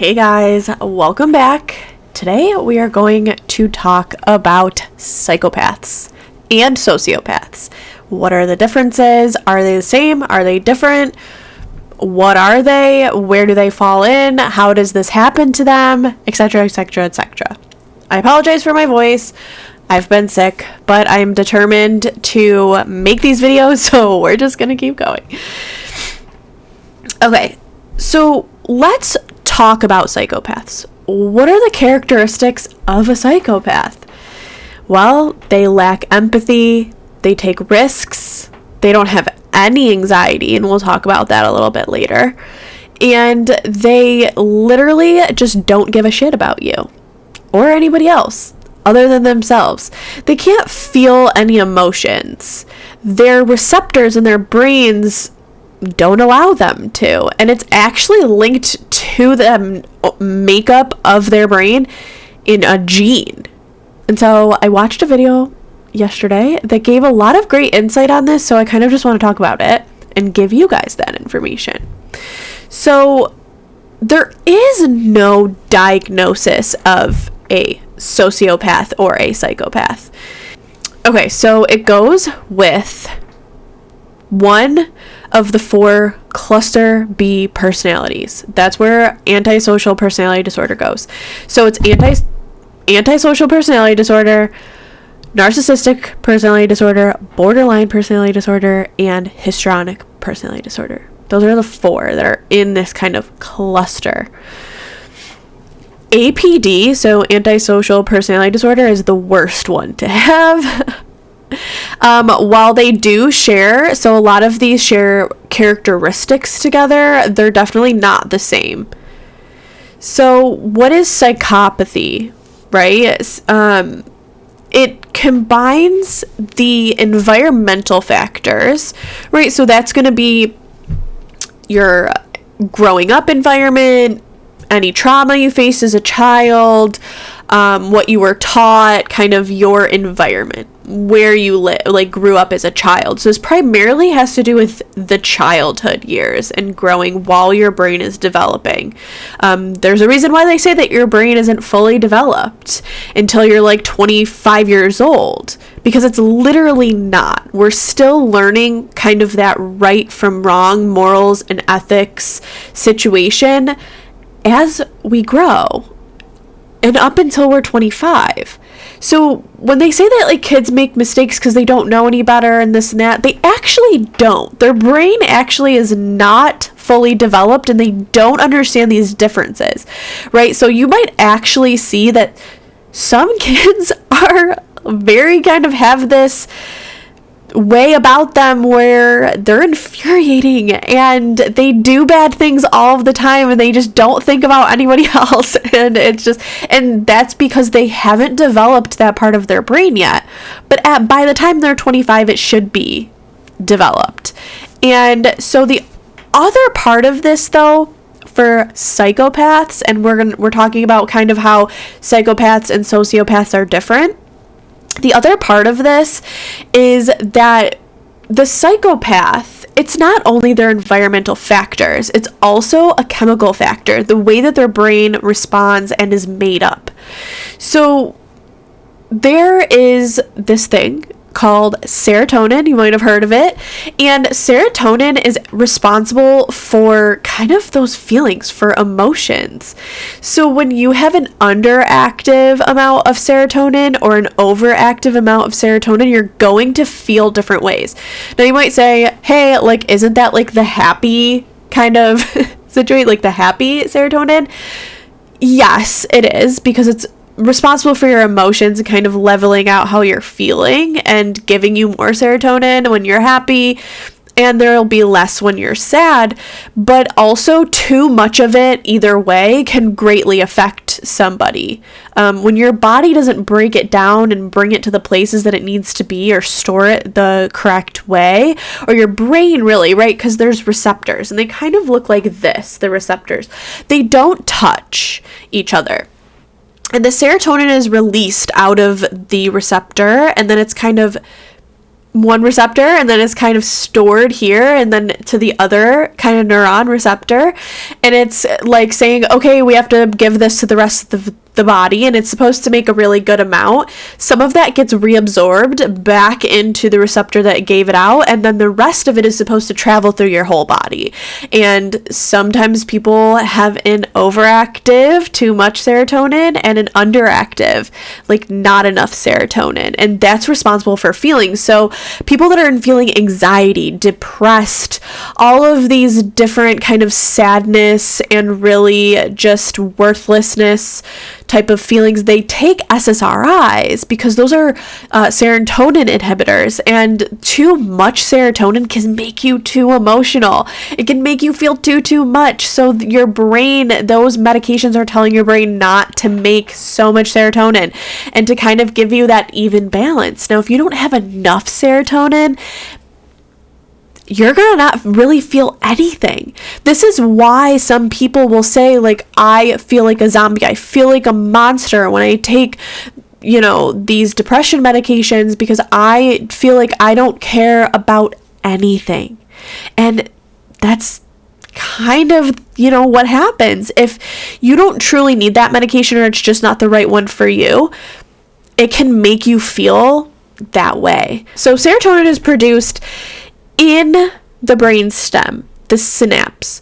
Hey guys, welcome back. Today we are going to talk about psychopaths and sociopaths. What are the differences? Are they the same? Are they different? What are they? Where do they fall in? How does this happen to them? Etc, etc, etc. I apologize for my voice. I've been sick, but I'm determined to make these videos, so we're just gonna keep going. Okay, so let's talk about psychopaths. What are the characteristics of a psychopath? Well, they lack empathy, they take risks, they don't have any anxiety, and we'll talk about that a little bit later. And they literally just don't give a shit about you or anybody else other than themselves. They can't feel any emotions. Their receptors in their brains don't allow them to, and it's actually linked to the makeup of their brain in a gene. And so I watched a video yesterday that gave a lot of great insight on this, so I kind of just want to talk about it and give you guys that information. So there is no diagnosis of a sociopath or a psychopath. Okay, so it goes with one of the 4 cluster B personalities. That's where antisocial personality disorder goes. So it's antisocial personality disorder, narcissistic personality disorder, borderline personality disorder, and histrionic personality disorder. Those are the 4 that are in this kind of cluster. APD, so antisocial personality disorder, is the worst one to have. While they do share, so a lot of these share characteristics together, they're definitely not the same. So what is psychopathy, right? It combines the environmental factors, right? So that's going to be your growing up environment, any trauma you faced as a child, what you were taught, kind of your environment, where you grew up as a child. So this primarily has to do with the childhood years and growing while your brain is developing. There's a reason why they say that your brain isn't fully developed until you're like 25 years old, because it's literally not. We're still learning kind of that right from wrong, morals and ethics situation as we grow and up until we're 25. So when they say that like kids make mistakes because they don't know any better and this and that, they actually don't. Their brain actually is not fully developed and they don't understand these differences, right? So you might actually see that some kids are very kind of have this way about them where they're infuriating and they do bad things all of the time and they just don't think about anybody else, and and that's because they haven't developed that part of their brain yet. But by the time they're 25, it should be developed. And so the other part of this though for psychopaths, and we're talking about kind of how psychopaths and sociopaths are different. The other part of this is that the psychopath, it's not only their environmental factors, it's also a chemical factor, the way that their brain responds and is made up. So there is this thing called serotonin. You might have heard of it. And serotonin is responsible for kind of those feelings, for emotions. So when you have an underactive amount of serotonin or an overactive amount of serotonin, you're going to feel different ways. Now you might say, hey, like, isn't that like the happy kind of situation, like the happy serotonin? Yes, it is, because it's responsible for your emotions and kind of leveling out how you're feeling and giving you more serotonin when you're happy, and there'll be less when you're sad. But also too much of it either way can greatly affect somebody. When your body doesn't break it down and bring it to the places that it needs to be or store it the correct way, or your brain really, right? Because there's receptors and they kind of look like this, the receptors. They don't touch each other. And the serotonin is released out of the receptor, and then it's kind of one receptor and then it's kind of stored here and then to the other kind of neuron receptor, and it's like saying, okay, we have to give this to the rest of the body, and it's supposed to make a really good amount. Some of that gets reabsorbed back into the receptor that gave it out, and then the rest of it is supposed to travel through your whole body. And sometimes people have an overactive, too much serotonin, and an underactive, like not enough serotonin, and that's responsible for feelings. So people that are feeling anxiety, depressed, all of these different kind of sadness and really just worthlessness type of feelings, they take SSRIs because those are serotonin inhibitors, and too much serotonin can make you too emotional. It can make you feel too much. So your brain, those medications are telling your brain not to make so much serotonin and to kind of give you that even balance. Now, if you don't have enough serotonin, you're gonna not really feel anything. This is why some people will say, like, I feel like a zombie, I feel like a monster when I take, you know, these depression medications, because I feel like I don't care about anything. And that's kind of, you know, what happens if you don't truly need that medication, or it's just not the right one for you. It can make you feel that way. So serotonin is produced in the brainstem, the synapse,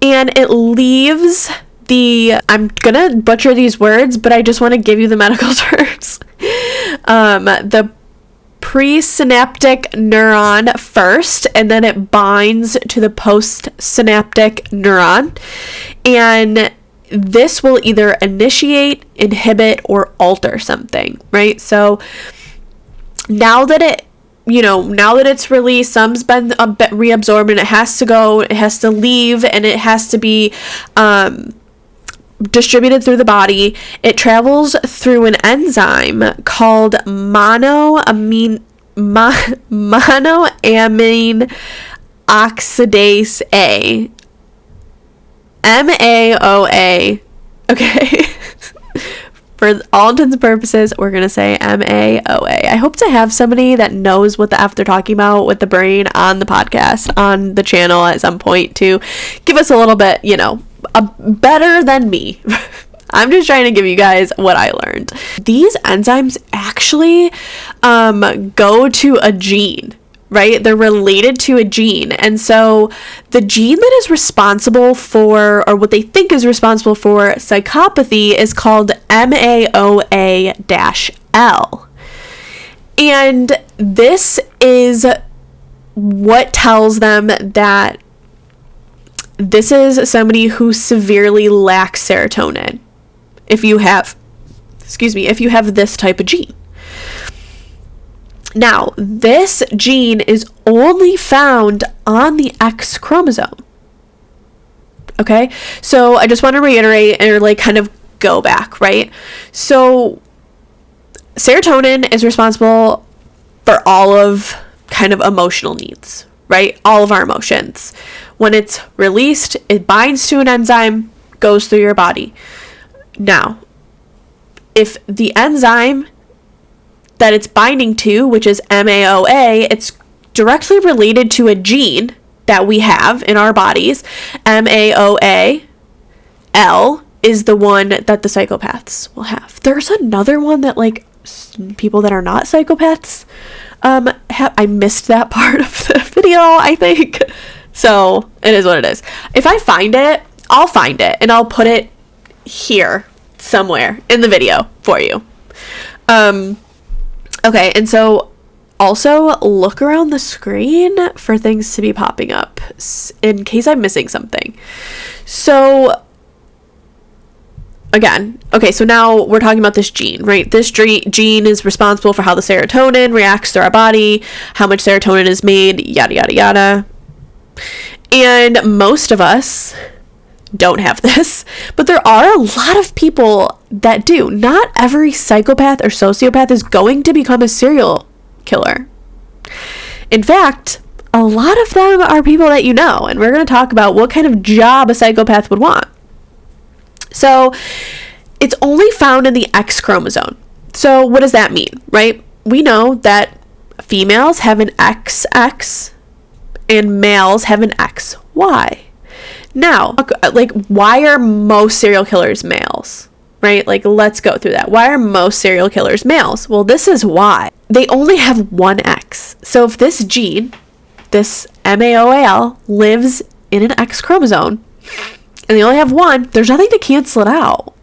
and it leaves I'm gonna butcher these words, but I just want to give you the medical terms. The presynaptic neuron first, and then it binds to the postsynaptic neuron, and this will either initiate, inhibit, or alter something, right? So now that it's released, some's been a bit reabsorbed, and it has to go, it has to leave, and it has to be distributed through the body. It travels through an enzyme called monoamine oxidase A. MAOA. Okay. For all intents and purposes, we're going to say MAOA. I hope to have somebody that knows what the F they're talking about with the brain on the podcast, on the channel at some point, to give us a little bit, you know, better than me. I'm just trying to give you guys what I learned. These enzymes actually go to a gene, right? They're related to a gene. And so the gene that is responsible for, or what they think is responsible for, psychopathy is called MAOA-L. And this is what tells them that this is somebody who severely lacks serotonin. If you have this type of gene. Now, this gene is only found on the X chromosome. Okay? So I just want to reiterate and like kind of go back, right? So serotonin is responsible for all of kind of emotional needs, right? All of our emotions. When it's released, it binds to an enzyme, goes through your body. Now, if the enzyme that it's binding to, which is MAOA, it's directly related to a gene that we have in our bodies. MAOA-L is the one that the psychopaths will have. There's another one that, like, people that are not psychopaths I missed that part of the video, I think. So it is what it is. If I find it, I'll find it and I'll put it here somewhere in the video for you. Okay, and so also look around the screen for things to be popping up in case I'm missing something. So again, okay, so now we're talking about this gene, right? This gene is responsible for how the serotonin reacts to our body, how much serotonin is made, yada, yada, yada. And most of us don't have this, but there are a lot of people that do. Not every psychopath or sociopath is going to become a serial killer. In fact, a lot of them are people that you know, and we're going to talk about what kind of job a psychopath would want. So it's only found in the X chromosome. So what does that mean, right? We know that females have an XX and males have an XY. Now, like, why are most serial killers males? Right? Like, let's go through that. Why are most serial killers males? Well, this is why. They only have one X. So if this gene, this MAOAL, lives in an X chromosome, and they only have one, there's nothing to cancel it out.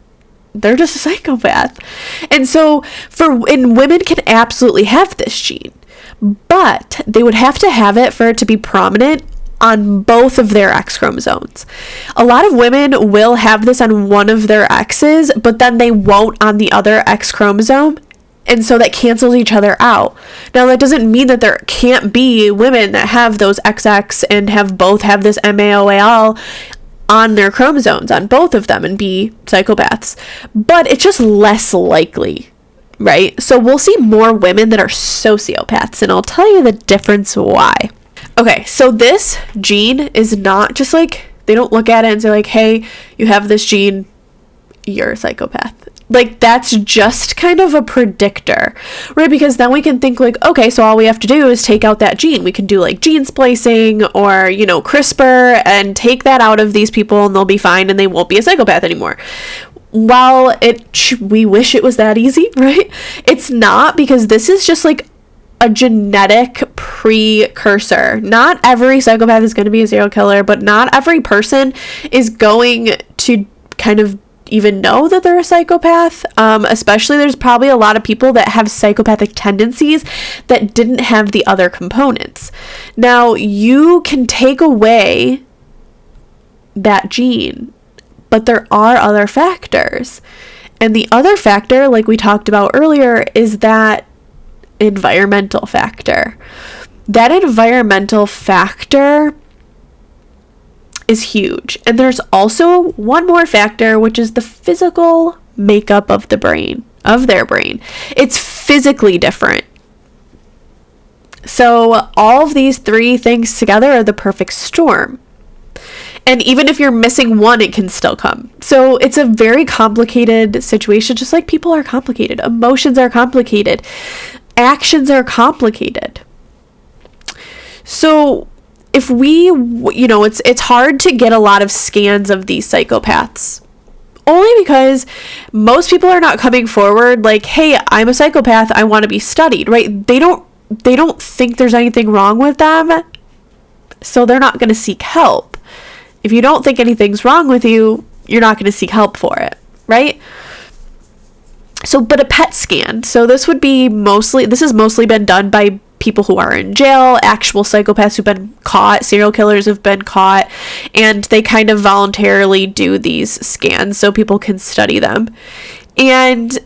They're just a psychopath. And so, and women can absolutely have this gene, but they would have to have it for it to be prominent on both of their X chromosomes. A lot of women will have this on one of their X's, but then they won't on the other X chromosome. And so that cancels each other out. Now, that doesn't mean that there can't be women that have those XX and both have this MAOAL on their chromosomes, on both of them, and be psychopaths. But it's just less likely, right? So we'll see more women that are sociopaths, and I'll tell you the difference why. Okay, so this gene is not just like, they don't look at it and say like, hey, you have this gene, you're a psychopath. Like, that's just kind of a predictor, right? Because then we can think like, okay, so all we have to do is take out that gene. We can do like gene splicing or, CRISPR, and take that out of these people and they'll be fine and they won't be a psychopath anymore. While we wish it was that easy, right? It's not, because this is just like a genetic precursor. Not every psychopath is going to be a serial killer, but not every person is going to kind of even know that they're a psychopath. Especially, there's probably a lot of people that have psychopathic tendencies that didn't have the other components. Now, you can take away that gene, but there are other factors. And the other factor, like we talked about earlier, is that environmental factor. That environmental factor is huge. And there's also one more factor, which is the physical makeup of the brain, of their brain. It's physically different. So all of these three things together are the perfect storm. And even if you're missing one, it can still come. So it's a very complicated situation, just like people are complicated. Emotions are complicated. Actions are complicated. So if we, it's hard to get a lot of scans of these psychopaths. Only because most people are not coming forward like, hey, I'm a psychopath, I want to be studied, right? They don't think there's anything wrong with them, so they're not going to seek help. If you don't think anything's wrong with you, you're not going to seek help for it, right? So, but a PET scan. So this has mostly been done by people who are in jail, actual psychopaths who've been caught, serial killers who've been caught, and they kind of voluntarily do these scans so people can study them. And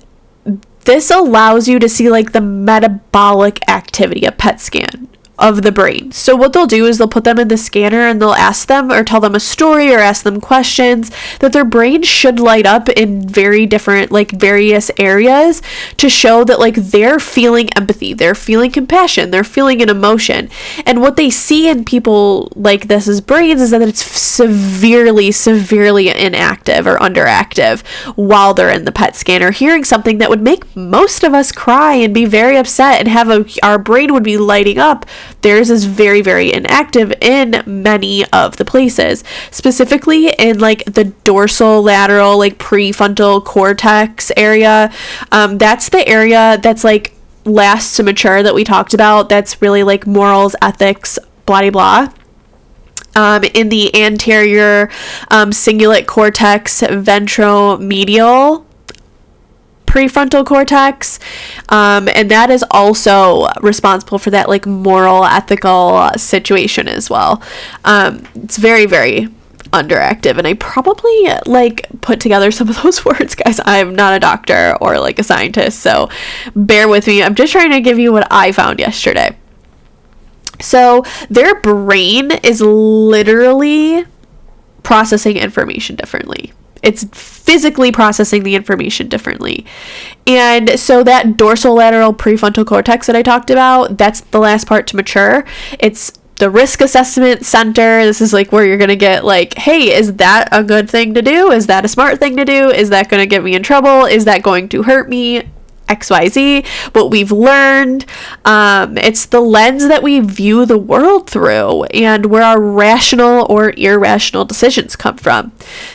this allows you to see like the metabolic activity, a PET scan of the brain. So what they'll do is they'll put them in the scanner and they'll ask them or tell them a story or ask them questions that their brain should light up in very different, like various areas to show that like they're feeling empathy, they're feeling compassion, they're feeling an emotion. And what they see in people like this as brains is that it's severely inactive or underactive while they're in the PET scanner, hearing something that would make most of us cry and be very upset and have our brain would be lighting up. Theirs is very, very inactive in many of the places, specifically in like the dorsal lateral, like prefrontal cortex area. That's the area that's like last to mature that we talked about. That's really like morals, ethics, blah, blah, blah. In the anterior cingulate cortex, ventromedial prefrontal cortex, and that is also responsible for that like moral, ethical situation as well. It's very, very underactive, and I probably like put together some of those words, guys. I'm not a doctor or like a scientist, so bear with me. I'm just trying to give you what I found yesterday. So their brain is literally processing information differently. It's physically processing the information differently. And so that dorsolateral prefrontal cortex that I talked about, that's the last part to mature. It's the risk assessment center. This is like where you're going to get like, hey, is that a good thing to do? Is that a smart thing to do? Is that going to get me in trouble? Is that going to hurt me? XYZ, what we've learned. It's the lens that we view the world through and where our rational or irrational decisions come from.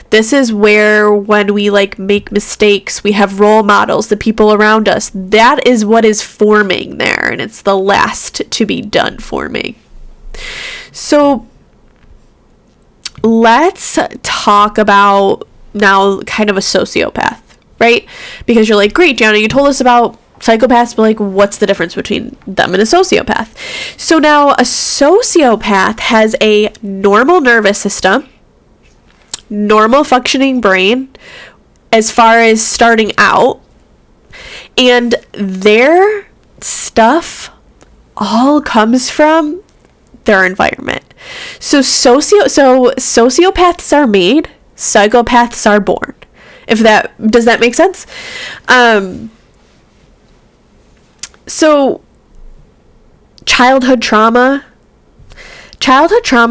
This is where, when we like make mistakes, we have role models, the people around us. That is what is forming there, and it's the last to be done forming. So let's talk about now kind of a sociopath. Right? Because you're like, great, Gianna, you told us about psychopaths, but like, what's the difference between them and a sociopath? So now a sociopath has a normal nervous system, normal functioning brain as far as starting out, and their stuff all comes from their environment. So sociopaths are made, psychopaths are born. Does that make sense? So childhood trauma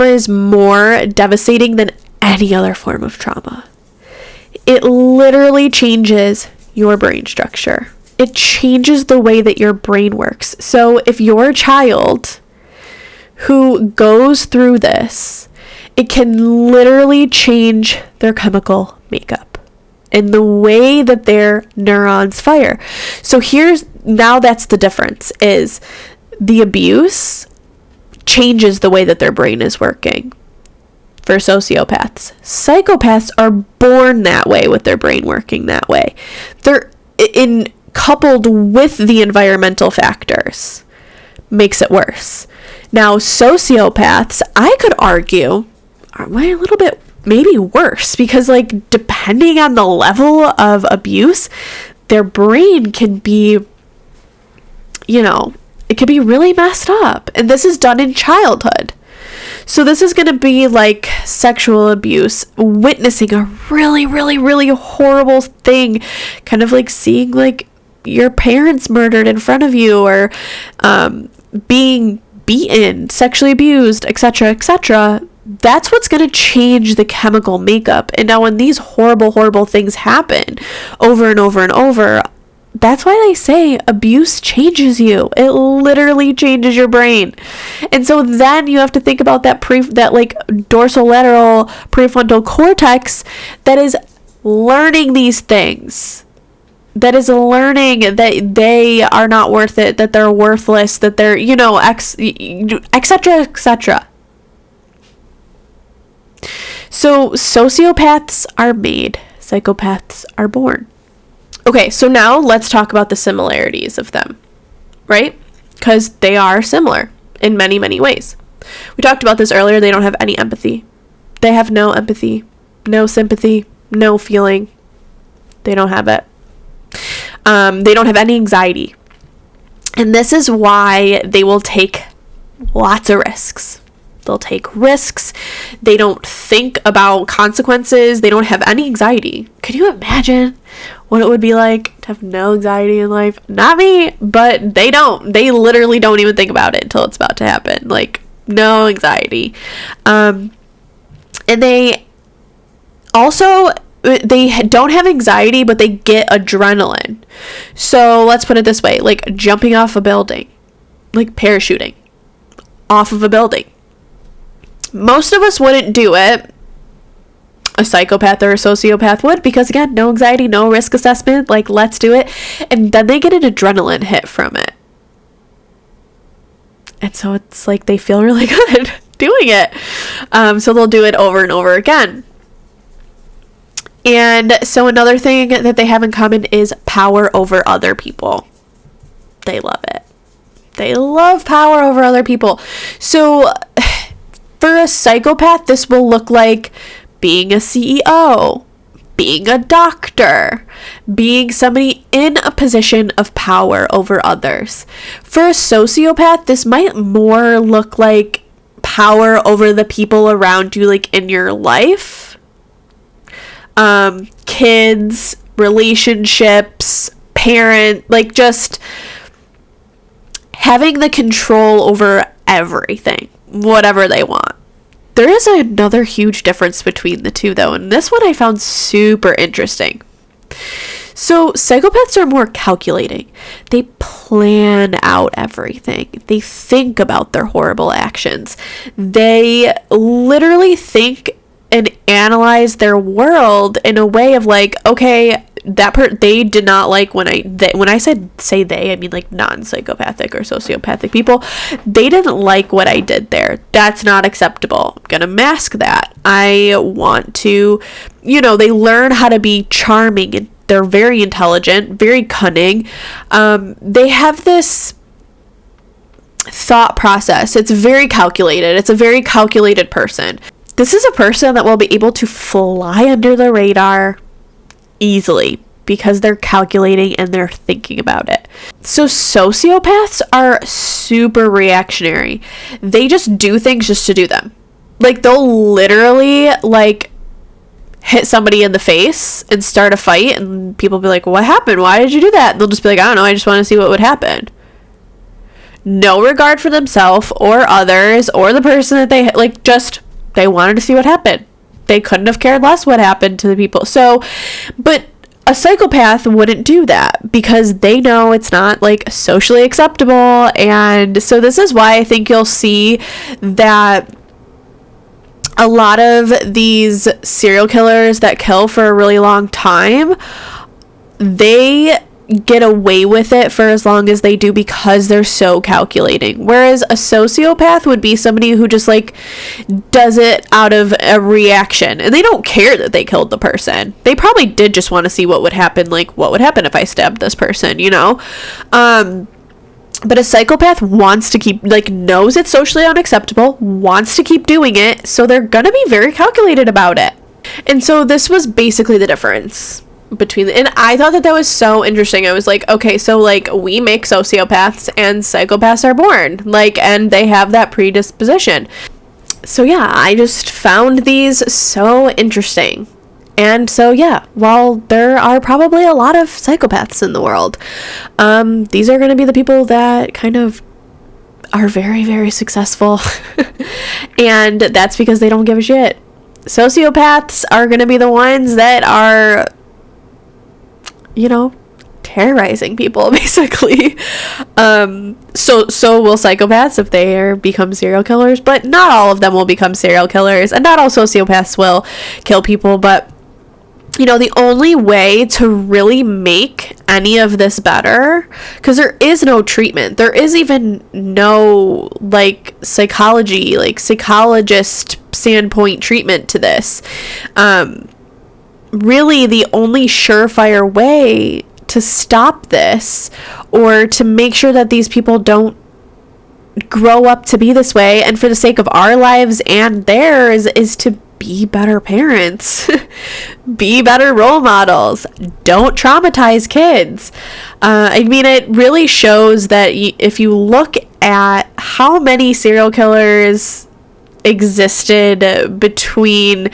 is more devastating than any other form of trauma. It literally changes your brain structure. It changes the way that your brain works. So if you're a child who goes through this, it can literally change their chemical makeup and the way that their neurons fire. So that's the difference, is the abuse changes the way that their brain is working for sociopaths. Psychopaths are born that way, with their brain working that way. They're coupled with the environmental factors makes it worse. Now, sociopaths, I could argue, are a little bit maybe worse, because like, depending on the level of abuse, their brain can be, it can be really messed up. And this is done in childhood. So this is going to be like sexual abuse, witnessing a really, really, really horrible thing, kind of like seeing like your parents murdered in front of you, or being beaten, sexually abused, etc., etc. That's what's going to change the chemical makeup. And now when these horrible, horrible things happen over and over and over, that's why they say abuse changes you. It literally changes your brain. And so then you have to think about that like dorsolateral prefrontal cortex that is learning these things. That is learning that they are not worth it, that they're worthless, that they're, etc., etc. So sociopaths are made, psychopaths are born. Okay, so now let's talk about the similarities of them, right? Because they are similar in many, many ways. We talked about this earlier. They don't have any empathy. They have no empathy, no sympathy, no feeling. They don't have it. They don't have any anxiety. And this is why they will take lots of risks. They'll take risks. They don't think about consequences. They don't have any anxiety. Could you imagine what it would be like to have no anxiety in life? Not me, but they don't. They literally don't even think about it until it's about to happen. Like, no anxiety. And they also, they don't have anxiety, but they get adrenaline. So let's put it this way, like jumping off a building, like parachuting off of a building. Most of us wouldn't do it. A psychopath or a sociopath would, because again, no anxiety, no risk assessment, like let's do it. And then they get an adrenaline hit from it. And so it's like they feel really good doing it. So they'll do it over and over again. And so another thing that they have in common is power over other people. They love it. They love power over other people. So for a psychopath, this will look like being a CEO, being a doctor, being somebody in a position of power over others. For a sociopath, this might more look like power over the people around you, like in your life. Kids, relationships, like just having the control over everything, whatever they want. There is another huge difference between the two, though, and this one I found super interesting. So psychopaths are more calculating. They plan out everything. They think about their horrible actions. They literally think and analyze their world in a way of like, okay, they did not like when I say they, I mean like non-psychopathic or sociopathic people. They didn't like what I did there. That's not acceptable. I'm gonna mask that. I want to, they learn how to be charming, and they're very intelligent, very cunning. They have this thought process. It's very calculated. It's a very calculated person. This is a person that will be able to fly under the radar easily because they're calculating and they're thinking about it. So sociopaths are super reactionary. They just do things just to do them. Like they'll literally like hit somebody in the face and start a fight, and people be like, what happened? Why did you do that? And they'll just be like, I don't know, I just want to see what would happen. No regard for themselves or others or the person that they like, just they wanted to see what happened. They couldn't have cared less what happened to the people. So, but a psychopath wouldn't do that because they know it's not like socially acceptable. And so this is why I think you'll see that a lot of these serial killers that kill for a really long time, they get away with it for as long as they do because they're so calculating. Whereas a sociopath would be somebody who just like does it out of a reaction, and they don't care that they killed the person. They probably did just want to see what would happen, like what would happen if I stabbed this person, but a psychopath wants to keep, like, knows it's socially unacceptable, wants to keep doing it, so they're gonna be very calculated about it. And so this was basically the difference between and I thought that was so interesting. I was like, okay, so like we make sociopaths and psychopaths are born, like, and they have that predisposition. So yeah, I just found these so interesting. And so yeah, while there are probably a lot of psychopaths in the world, these are going to be the people that kind of are very, very successful. And that's because they don't give a shit. Sociopaths are going to be the ones that are, terrorizing people, basically. So will psychopaths if they become serial killers, but not all of them will become serial killers, and not all sociopaths will kill people. But the only way to really make any of this better, because there is no treatment, there is even no like psychology, like psychologist standpoint treatment to this. Really the only surefire way to stop this, or to make sure that these people don't grow up to be this way, and for the sake of our lives and theirs, is to be better parents. Be better role models. Don't traumatize kids. It really shows that if you look at how many serial killers existed between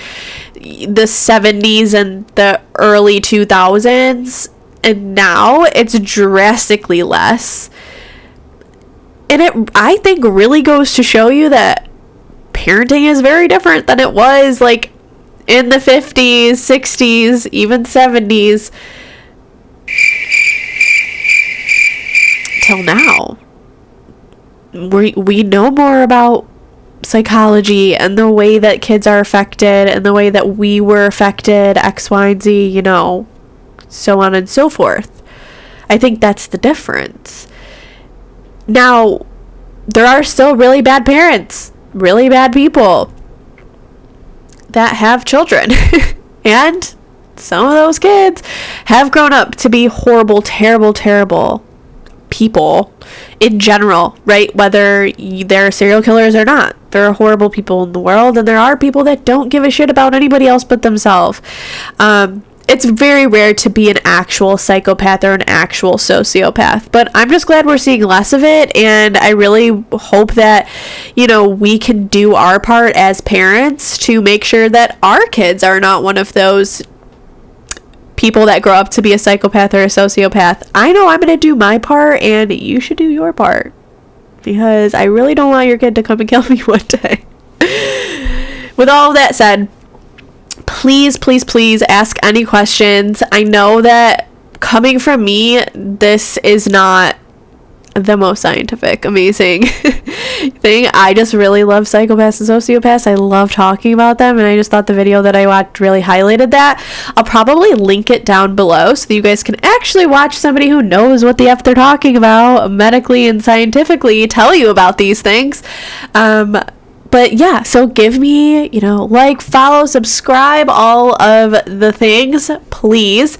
the 70s and the early 2000s, and now it's drastically less. And it, I think, really goes to show you that parenting is very different than it was like in the 50s, 60s, even 70s till now. We know more about psychology and the way that kids are affected and the way that we were affected, X, Y, and Z, so on and so forth. I think that's the difference. Now, there are still really bad parents, really bad people that have children. And some of those kids have grown up to be horrible, terrible, terrible people in general, right? Whether they're serial killers or not. There are horrible people in the world, and there are people that don't give a shit about anybody else but themselves. It's very rare to be an actual psychopath or an actual sociopath, but I'm just glad we're seeing less of it, and I really hope that, we can do our part as parents to make sure that our kids are not one of those people that grow up to be a psychopath or a sociopath. I know I'm going to do my part, and you should do your part, because I really don't want your kid to come and kill me one day. With all of that said, please ask any questions. I know that coming from me, this is not the most scientific, amazing thing. I just really love psychopaths and sociopaths. I love talking about them, and I just thought the video that I watched really highlighted that. I'll probably link it down below so that you guys can actually watch somebody who knows what the F they're talking about medically and scientifically tell you about these things. But yeah, so give me, like, follow, subscribe, all of the things, please.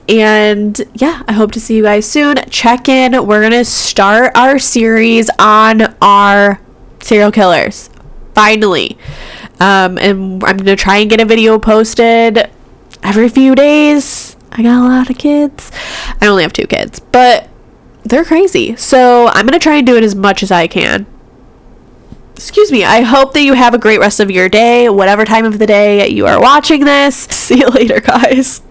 And yeah, I hope to see you guys soon. Check in. We're going to start our series on our serial killers. Finally. And I'm going to try and get a video posted every few days. I got a lot of kids. I only have 2 kids, but they're crazy. So I'm going to try and do it as much as I can. Excuse me. I hope that you have a great rest of your day, whatever time of the day you are watching this. See you later, guys.